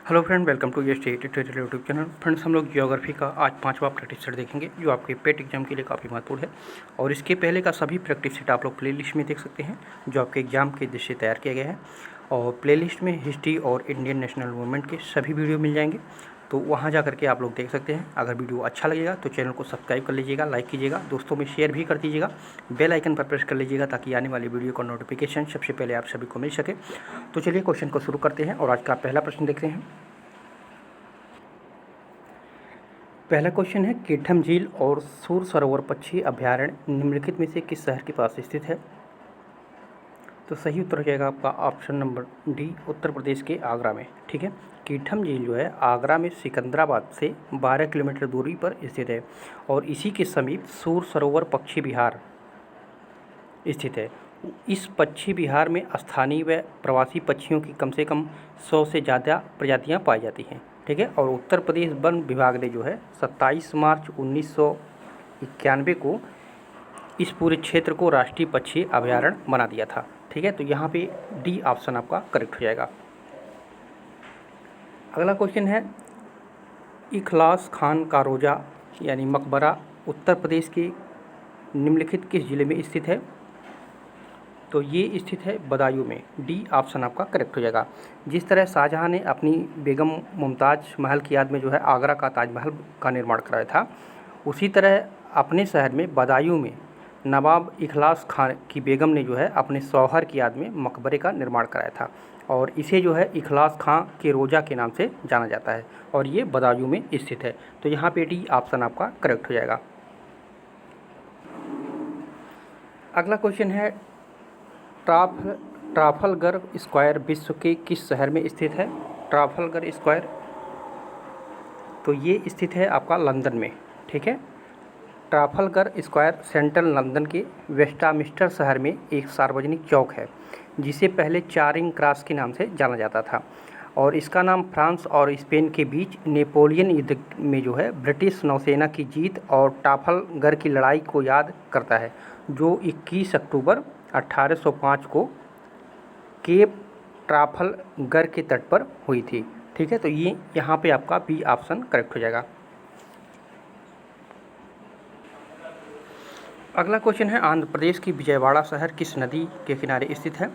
Hello friend, welcome to ये state tutorial YouTube channel. Friends, हम लोग ज्योग्राफी का आज 5वां प्रैक्टिस सेट देखेंगे जो आपके पेट एग्जाम के लिए काफ़ी महत्वपूर्ण है। और इसके पहले का सभी प्रैक्टिस सेट आप लोग प्लेलिस्ट में देख सकते हैं जो आपके एग्जाम के दृष्टि से तैयार किया गया है। और प्लेलिस्ट में हिस्ट्री और इंडियन नेशनल मूवमेंट के सभी वीडियो मिल जाएंगे, तो वहाँ जा करके आप लोग देख सकते हैं। अगर वीडियो अच्छा लगेगा तो चैनल को सब्सक्राइब कर लीजिएगा, लाइक कीजिएगा, दोस्तों में शेयर भी कर दीजिएगा, बेल आइकन पर प्रेस कर लीजिएगा ताकि आने वाली वीडियो का नोटिफिकेशन सबसे पहले आप सभी को मिल सके। तो चलिए क्वेश्चन को शुरू करते हैं और आज का पहला प्रश्न देखते हैं। पहला क्वेश्चन है, कीठम झील और सूर सरोवर पक्षी अभ्यारण्य निम्नलिखित में से किस शहर के पास स्थित है? तो सही उत्तर हो जाएगा आपका option number D, Uttar Pradesh के आगरा में। ठीक है, कीठम झील जो है आगरा में सिकंदराबाद से 12 किलोमीटर दूरी पर स्थित है और इसी के समीप सूर सरोवर पक्षी विहार स्थित है। इस पक्षी विहार में स्थानीय व प्रवासी पक्षियों की कम से कम 100 से ज़्यादा प्रजातियां पाई जाती हैं। ठीक है, और उत्तर प्रदेश वन विभाग ने जो है 27 मार्च 1991 को इस पूरे क्षेत्र को राष्ट्रीय पक्षी अभयारण्य बना दिया था। ठीक है, तो यहाँ पे डी ऑप्शन आपका करेक्ट हो जाएगा। अगला क्वेश्चन है, इखलास खान का रोजा यानी मकबरा उत्तर प्रदेश के निम्नलिखित किस जिले में स्थित है? तो ये स्थित है बदायूं में। डी ऑप्शन आपका करेक्ट हो जाएगा। जिस तरह शाहजहां ने अपनी बेगम मुमताज़ महल की याद में जो है आगरा का ताजमहल का निर्माण कराया था, उसी तरह अपने शहर में बदायूं में नवाब इखलास खान की बेगम ने जो है अपने शौहर की याद में मकबरे का निर्माण कराया था और इसे जो है इखलास खां के रोजा के नाम से जाना जाता है और ये बदायूं में स्थित है। तो यहाँ पे डी ऑप्शन आपका करेक्ट हो जाएगा। अगला क्वेश्चन है, ट्राफलगर स्क्वायर विश्व के किस शहर में स्थित है? ट्राफलगर स्क्वायर, तो ये स्थित है आपका लंदन में। ठीक है, ट्राफलगर स्क्वायर सेंट्रल लंदन के वेस्टमिंस्टर शहर में एक सार्वजनिक चौक है जिसे पहले चारिंग क्रॉस के नाम से जाना जाता था और इसका नाम फ्रांस और स्पेन के बीच नेपोलियन युद्ध में जो है ब्रिटिश नौसेना की जीत और ट्राफलगर की लड़ाई को याद करता है जो 21 अक्टूबर 1805 को केप ट्राफलगर के तट पर हुई थी। ठीक है, तो ये यहाँ पे आपका बी ऑप्शन करेक्ट हो जाएगा। अगला क्वेश्चन है, आंध्र प्रदेश की विजयवाड़ा शहर किस नदी के किनारे स्थित है?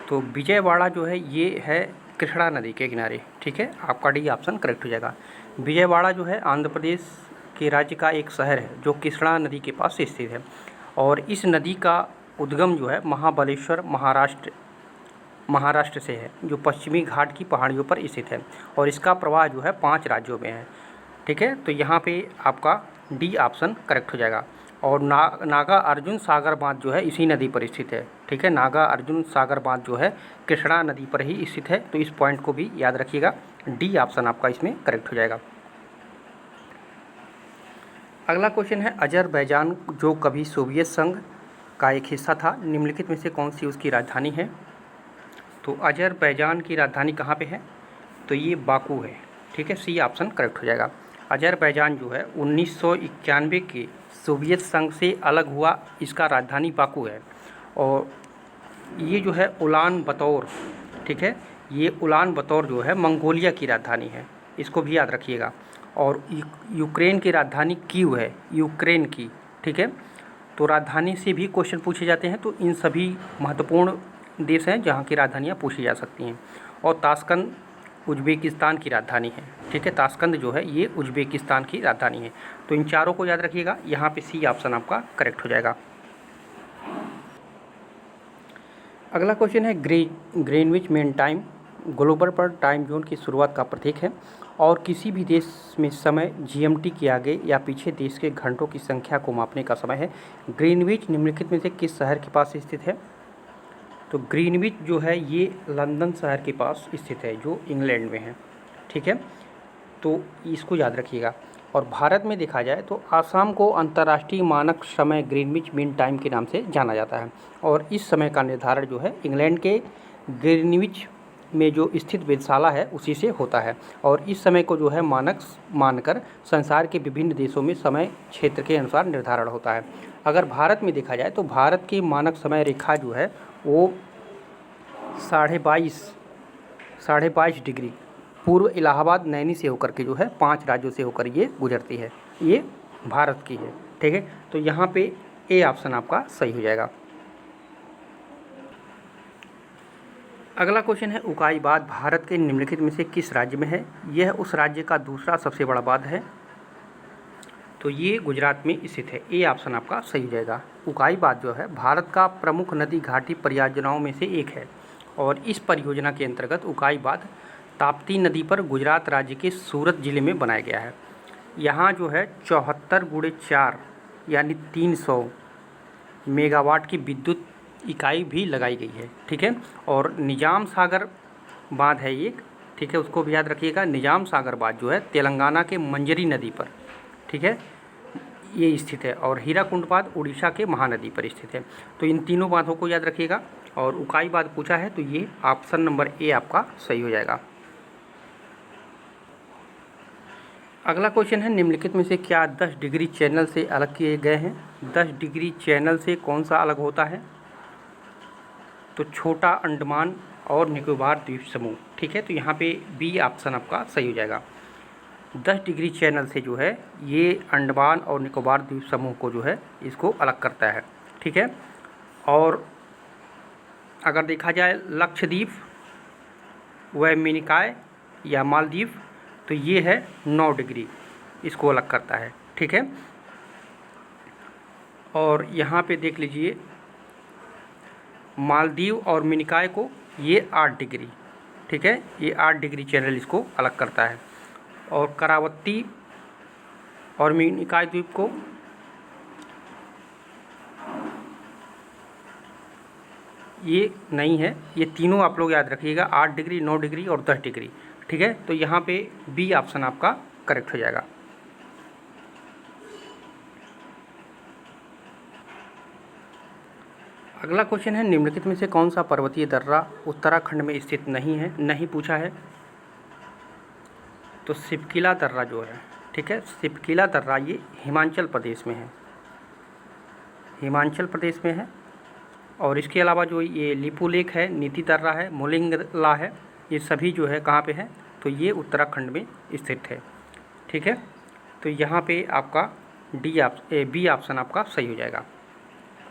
तो विजयवाड़ा जो है ये है कृष्णा नदी के किनारे। ठीक है, आपका डी ऑप्शन करेक्ट हो जाएगा। विजयवाड़ा जो है आंध्र प्रदेश के राज्य का एक शहर है जो कृष्णा नदी के पास स्थित है और इस नदी का उद्गम जो है महाबलेश्वर महाराष्ट्र से है जो पश्चिमी घाट की पहाड़ियों पर स्थित है और इसका प्रवाह जो है 5 राज्यों में है। ठीक है, तो यहाँ पे आपका डी ऑप्शन करेक्ट हो जाएगा। और नागा अर्जुन सागर बांध जो है इसी नदी पर स्थित है। ठीक है, नागा अर्जुन सागर बांध जो है कृष्णा नदी पर ही स्थित है, तो इस पॉइंट को भी याद रखिएगा। डी ऑप्शन आपका इसमें करेक्ट हो जाएगा। अगला क्वेश्चन है, अजरबैजान जो कभी सोवियत संघ का एक हिस्सा था, निम्नलिखित में से कौन सी उसकी राजधानी है? तो अजरबैजान की राजधानी कहाँ पे है? तो ये बाकू है। ठीक है, सी ऑप्शन करेक्ट हो जाएगा। अजरबैजान जो है 1991 के सोवियत संघ से अलग हुआ, इसका राजधानी बाकू है और ये जो है उलान बतौर, ठीक है, ये उलान बतौर जो है मंगोलिया की राजधानी है, इसको भी याद रखिएगा। और यूक्रेन की राजधानी कीव है, यूक्रेन की। ठीक है, तो राजधानी से भी क्वेश्चन पूछे जाते हैं, तो इन सभी महत्वपूर्ण देश हैं जहाँ की राजधानियाँ पूछी जा सकती हैं। और ताशकंद उज्बेकिस्तान की राजधानी है। ठीक है, ताशकंद जो है ये उज्बेकिस्तान की राजधानी है, तो इन चारों को याद रखिएगा। यहाँ पे सी ऑप्शन आपका करेक्ट हो जाएगा। अगला क्वेश्चन है, ग्रीनविच मेन टाइम ग्लोबल पर टाइम जोन की शुरुआत का प्रतीक है और किसी भी देश में समय जीएमटी के आगे या पीछे देश के घंटों की संख्या को मापने का समय है। ग्रीनविच निम्नलिखित में से किस शहर के पास स्थित है? तो ग्रीनविच जो है ये लंदन शहर के पास स्थित है जो इंग्लैंड में है। ठीक है, तो इसको याद रखिएगा। और भारत में देखा जाए तो आसाम को अंतर्राष्ट्रीय मानक समय ग्रीनविच मीन टाइम के नाम से जाना जाता है और इस समय का निर्धारण जो है इंग्लैंड के ग्रीनविच में जो स्थित वेधशाला है उसी से होता है और इस समय को जो है मानक मानकर संसार के विभिन्न देशों में समय क्षेत्र के अनुसार निर्धारण होता है। अगर भारत में देखा जाए तो भारत की मानक समय रेखा जो है वो 22.5 डिग्री पूर्व इलाहाबाद नैनी से होकर के जो है 5 राज्यों से होकर ये गुजरती है, ये भारत की है। ठीक है, तो यहाँ पे ए ऑप्शन आपका सही हो जाएगा। अगला क्वेश्चन है उकाई बांध भारत के निम्नलिखित में से किस राज्य में है? यह उस राज्य का दूसरा सबसे बड़ा बांध है, तो ये गुजरात में स्थित है। ए ऑप्शन आपका सही हो जाएगा। उकाई बांध जो है भारत का प्रमुख नदी घाटी परियोजनाओं में से एक है और इस परियोजना के अंतर्गत उकाई बांध ताप्ती नदी पर गुजरात राज्य के सूरत जिले में बनाया गया है। यहाँ जो है 74x4 यानी 300 मेगावाट की विद्युत इकाई भी लगाई गई है। ठीक है, और निजाम सागर बांध है ये, ठीक है, उसको भी याद रखिएगा। निजाम सागर बांध जो है तेलंगाना के मंजरी नदी पर, ठीक है, ये स्थित है और हीराकुंड बांध उड़ीसा के महानदी पर स्थित है। तो इन तीनों बांधों को याद रखिएगा और उकाई बांध पूछा है तो ये ऑप्शन नंबर ए आपका सही हो जाएगा। अगला क्वेश्चन है निम्नलिखित में से क्या 10 डिग्री चैनल से अलग किए गए हैं? 10 डिग्री चैनल से कौन सा अलग होता है? तो छोटा अंडमान और निकोबार द्वीप समूह। ठीक है, तो यहाँ पे बी ऑप्शन आपका सही हो जाएगा। 10 डिग्री चैनल से जो है ये अंडमान और निकोबार द्वीप समूह को जो है इसको अलग करता है। ठीक है, और अगर देखा जाए लक्षद्वीप व मिनिकॉय या मालदीव तो ये है 9 डिग्री, इसको अलग करता है। ठीक है, और यहाँ पे देख लीजिए मालदीव और मिनिकॉय को ये 8 डिग्री, ठीक है, ये 8 डिग्री चैनल इसको अलग करता है। और करावती और मिनिकॉय द्वीप को ये नहीं है, ये तीनों आप लोग याद रखिएगा, 8 डिग्री, 9 डिग्री और 10 डिग्री। ठीक है, तो यहाँ पे बी ऑप्शन आपका करेक्ट हो जाएगा। अगला क्वेश्चन है निम्नलिखित में से कौन सा पर्वतीय दर्रा उत्तराखंड में स्थित नहीं है? नहीं पूछा है, तो सिपकिला दर्रा जो है, ठीक है, सिपकिला दर्रा ये हिमाचल प्रदेश में है, हिमाचल प्रदेश में है। और इसके अलावा जो ये लिपू लेक है, नीति दर्रा है, मोलिंगला है, ये सभी जो है कहाँ पे है? तो ये उत्तराखंड में स्थित है। ठीक है, तो यहाँ पे आपका बी ऑप्शन आपका सही हो जाएगा।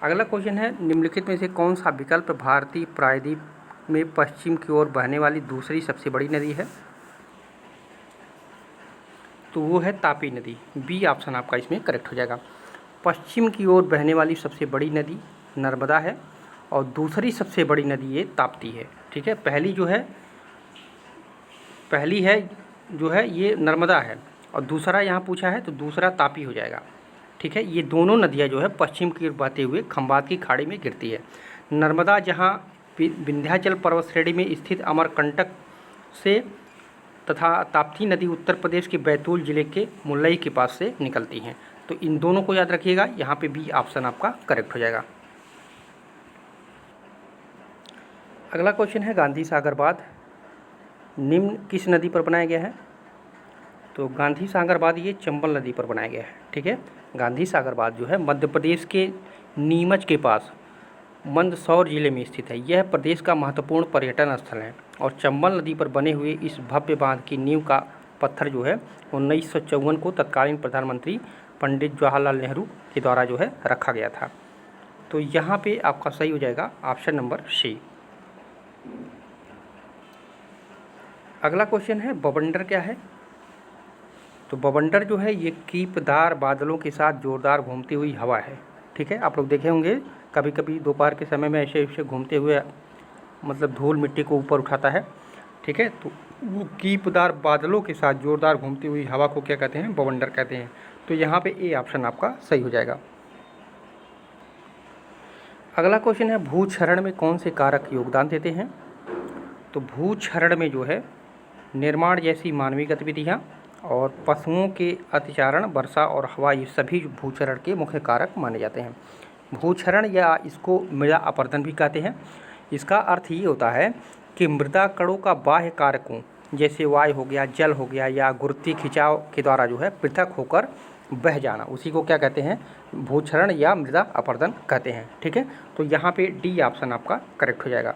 अगला क्वेश्चन है निम्नलिखित में से कौन सा विकल्प भारतीय प्रायद्वीप में पश्चिम की ओर बहने वाली दूसरी सबसे बड़ी नदी है? तो वो है तापी नदी। बी ऑप्शन आपका इसमें करेक्ट हो जाएगा। पश्चिम की ओर बहने वाली सबसे बड़ी नदी नर्मदा है और दूसरी सबसे बड़ी नदी ये ताप्ती है। ठीक है, पहली है जो है ये नर्मदा है और दूसरा यहाँ पूछा है तो दूसरा तापी हो जाएगा। ठीक है, ये दोनों नदियाँ जो है पश्चिम की ओर बहते हुए खंबात की खाड़ी में गिरती है। नर्मदा जहाँ विंध्याचल पर्वत श्रेणी में स्थित अमरकंटक से तथा ताप्ती नदी उत्तर प्रदेश के बैतूल जिले के मुलई के पास से निकलती हैं। तो इन दोनों को याद रखिएगा, यहाँ पे बी ऑप्शन आपका करेक्ट हो जाएगा। अगला क्वेश्चन है गांधी सागर बांध निम्न किस नदी पर बनाया गया है? तो गांधी सागर बांध ये चंबल नदी पर बनाया गया है। ठीक है, गांधी सागर बांध जो है मध्य प्रदेश के नीमच के पास मंदसौर जिले में स्थित है। यह प्रदेश का महत्वपूर्ण पर्यटन स्थल है और चंबल नदी पर बने हुए इस भव्य बांध की नींव का पत्थर जो है 1954 को तत्कालीन प्रधानमंत्री पंडित जवाहरलाल नेहरू के द्वारा जो है रखा गया था। तो यहाँ पे आपका सही हो जाएगा ऑप्शन नंबर सी। अगला क्वेश्चन है बवंडर क्या है? तो बवंडर जो है ये कीपदार बादलों के साथ जोरदार घूमती हुई हवा है। ठीक है, आप लोग देखे होंगे कभी कभी दोपहर के समय में ऐसे घूमते हुए मतलब धूल मिट्टी को ऊपर उठाता है। ठीक है, तो वो कीपदार बादलों के साथ जोरदार घूमती हुई हवा को क्या कहते हैं? बवंडर कहते हैं। तो यहाँ पे ए ऑप्शन आपका सही हो जाएगा। अगला क्वेश्चन है भूक्षरण में कौन से कारक योगदान देते हैं? तो भूक्षरण में जो है निर्माण जैसी मानवीय गतिविधियाँ और पशुओं के अतिचारण, वर्षा और हवा, ये सभी भूक्षरण के मुख्य कारक माने जाते हैं। भूक्षरण या इसको मृदा अपरदन भी कहते हैं। इसका अर्थ ये होता है कि मृदा कणों का बाह्य कारकों जैसे वायु हो गया, जल हो गया या गुरुत्वीय खिंचाव के द्वारा जो है पृथक होकर बह जाना, उसी को क्या कहते हैं? भूक्षरण या मृदा अपरदन कहते हैं। ठीक है, तो यहाँ पे डी ऑप्शन आपका करेक्ट हो जाएगा।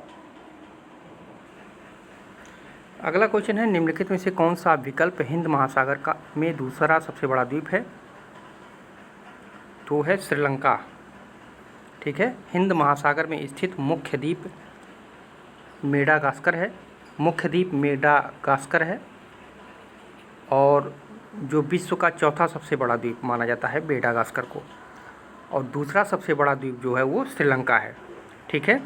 अगला क्वेश्चन है, निम्नलिखित में से कौन सा विकल्प हिंद महासागर का में दूसरा सबसे बड़ा द्वीप है? तो है श्रीलंका। ठीक है, हिंद महासागर में स्थित मुख्य द्वीप मेडागास्कर है। मुख्य द्वीप मेडागास्कर है और जो विश्व का चौथा सबसे बड़ा द्वीप माना जाता है मेडागास्कर को, और दूसरा सबसे बड़ा द्वीप जो है वो श्रीलंका है। ठीक है,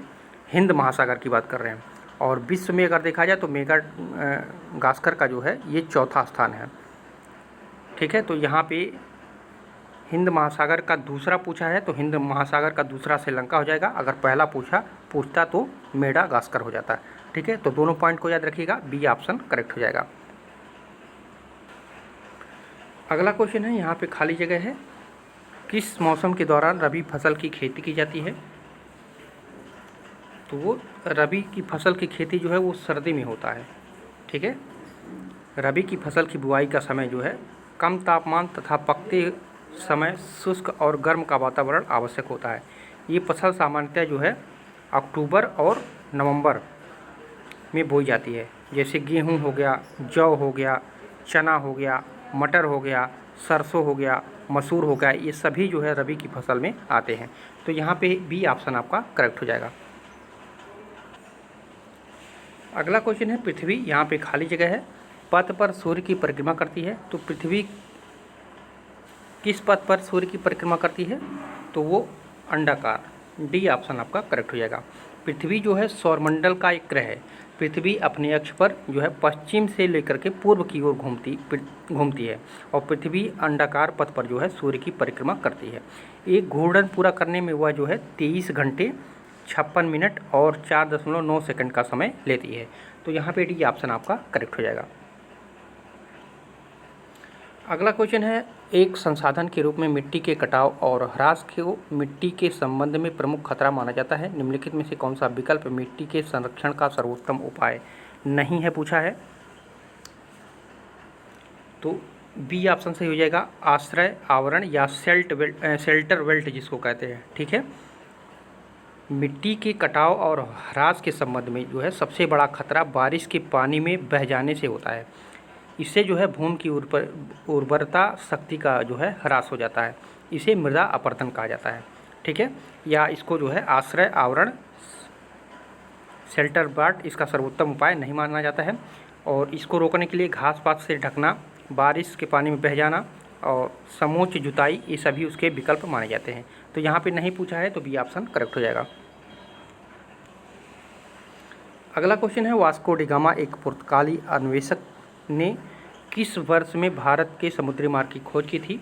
हिंद महासागर की बात कर रहे हैं, और विश्व में अगर देखा जाए तो मेडागास्कर का जो है ये चौथा स्थान है। ठीक है, तो यहाँ पे हिंद महासागर का दूसरा पूछा है तो हिंद महासागर का दूसरा श्रीलंका हो जाएगा, अगर पहला पूछता तो मेडागास्कर हो जाता है। ठीक है, तो दोनों पॉइंट को याद रखिएगा, बी ऑप्शन करेक्ट हो जाएगा। अगला क्वेश्चन है, यहाँ पे खाली जगह है, किस मौसम के दौरान रबी फसल की खेती की जाती है? तो वो रबी की फसल की खेती जो है वो सर्दी में होता है। ठीक है, रबी की फसल की बुआई का समय जो है कम तापमान तथा पकते समय शुष्क और गर्म का वातावरण आवश्यक होता है। ये फसल सामान्यतः जो है अक्टूबर और नवंबर में बोई जाती है, जैसे गेहूं हो गया, जौ हो गया, चना हो गया, मटर हो गया, सरसों हो गया, मसूर हो गया, ये सभी जो है रबी की फसल में आते हैं। तो यहाँ पे बी ऑप्शन आपका करेक्ट हो जाएगा। अगला क्वेश्चन है, पृथ्वी, यहाँ पे खाली जगह है, पथ पर सूर्य की परिक्रमा करती है। तो पृथ्वी किस पथ पर सूर्य की परिक्रमा करती है? तो वो अंडाकार, डी ऑप्शन आपका करेक्ट हो जाएगा। पृथ्वी जो है सौरमंडल का एक ग्रह है। पृथ्वी अपने अक्ष पर जो है पश्चिम से लेकर के पूर्व की ओर घूमती है, और पृथ्वी अंडाकार पथ पर जो है सूर्य की परिक्रमा करती है। एक घूर्णन पूरा करने में वह जो है 23 घंटे 56 मिनट और 4.9 सेकंड का समय लेती है। तो यहाँ पे डी ऑप्शन आपका करेक्ट हो जाएगा। अगला क्वेश्चन है, एक संसाधन के रूप में मिट्टी के कटाव और ह्रास को मिट्टी के संबंध में प्रमुख खतरा माना जाता है। निम्नलिखित में से कौन सा विकल्प मिट्टी के संरक्षण का सर्वोत्तम उपाय नहीं है पूछा है? तो बी ऑप्शन सही हो जाएगा, आश्रय आवरण या शेल्टर वेल्ट जिसको कहते हैं। ठीक है, मिट्टी के कटाव और ह्रास के संबंध में जो है सबसे बड़ा खतरा बारिश के पानी में बह जाने से होता है। इससे जो है भूमि की उर्वरता शक्ति का जो है ह्रास हो जाता है। इसे मृदा अपरदन कहा जाता है। ठीक है, या इसको जो है आश्रय आवरण शेल्टर बाट इसका सर्वोत्तम उपाय नहीं माना जाता है, और इसको रोकने के लिए घास पात से ढकना, बारिश के पानी में बह जाना और समोच्च जुताई, ये सभी उसके विकल्प माने जाते हैं। तो यहाँ पे नहीं पूछा है तो बी ऑप्शन करेक्ट हो जाएगा। अगला क्वेश्चन है, वास्को डी गामा एक पुर्तगाली अन्वेषक ने किस वर्ष में भारत के समुद्री मार्ग की खोज की थी?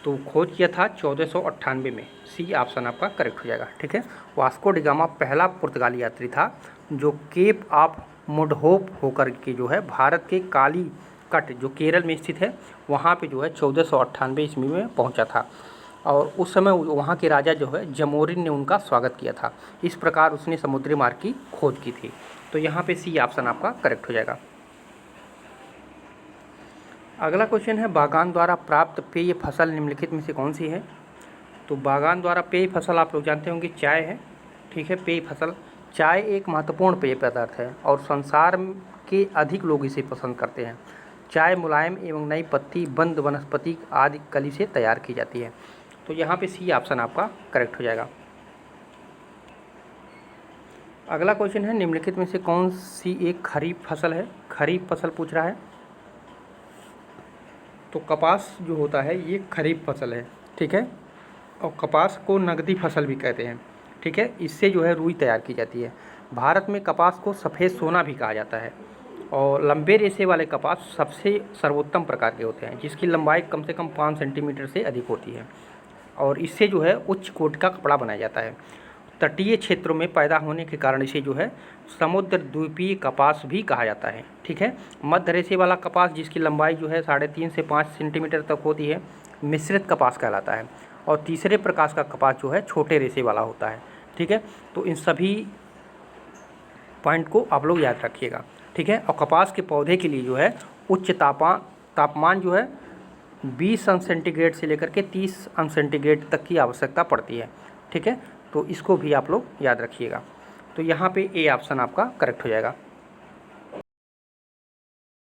तो खोज किया था 1498 में, सी ऑप्शन आपका करेक्ट हो जाएगा। ठीक है, वास्को डी गामा पहला पुर्तगाली यात्री था जो केप ऑफ गुड होप होकर के जो है भारत के काली कट जो केरल में स्थित है वहाँ पे जो है 1498 ईस्वी में पहुँचा था, और उस समय वहाँ के राजा जो है जमोरिन ने उनका स्वागत किया था। इस प्रकार उसने समुद्री मार्ग की खोज की थी। तो यहाँ पे सी ऑप्शन आपका करेक्ट हो जाएगा। अगला क्वेश्चन है, बागान द्वारा प्राप्त पेय फसल निम्नलिखित में से कौन सी है? तो बागान द्वारा पेय फसल आप लोग जानते होंगे चाय है। ठीक है, पेय फसल चाय एक महत्वपूर्ण पेय पदार्थ है और संसार के अधिक लोग इसे पसंद करते हैं। चाय मुलायम एवं नई पत्ती बंद वनस्पति आदि कली से तैयार की जाती है। तो यहाँ पे सी ऑप्शन आपका करेक्ट हो जाएगा। अगला क्वेश्चन है, निम्नलिखित में से कौन सी एक खरीफ फसल है? खरीफ फसल पूछ रहा है, तो कपास जो होता है ये खरीफ फसल है। ठीक है, और कपास को नगदी फसल भी कहते हैं। ठीक है, इससे जो है रुई तैयार की जाती है। भारत में कपास को सफ़ेद सोना भी कहा जाता है, और लंबे रेशे वाले कपास सबसे सर्वोत्तम प्रकार के होते हैं जिसकी लंबाई कम से कम 5 सेंटीमीटर से अधिक होती है, और इससे जो है उच्च कोटि का कपड़ा बनाया जाता है। तटीय क्षेत्रों में पैदा होने के कारण इसे जो है समुद्र द्वीपीय कपास भी कहा जाता है। ठीक है, मध्य रेशे वाला कपास जिसकी लंबाई जो है 3.5 से 5 सेंटीमीटर तक होती है मिश्रित कपास कहलाता है, और तीसरे प्रकार का कपास जो है छोटे रेशे वाला होता है। ठीक है, तो इन सभी पॉइंट को आप लोग याद रखिएगा। ठीक है, और कपास के पौधे के लिए जो है उच्च तापमान जो है 20 अंश सेंटीग्रेड से लेकर के 30 अंश सेंटीग्रेड तक की आवश्यकता पड़ती है। ठीक है, तो इसको भी आप लोग याद रखिएगा। तो यहाँ पे ए ऑप्शन आपका करेक्ट हो जाएगा।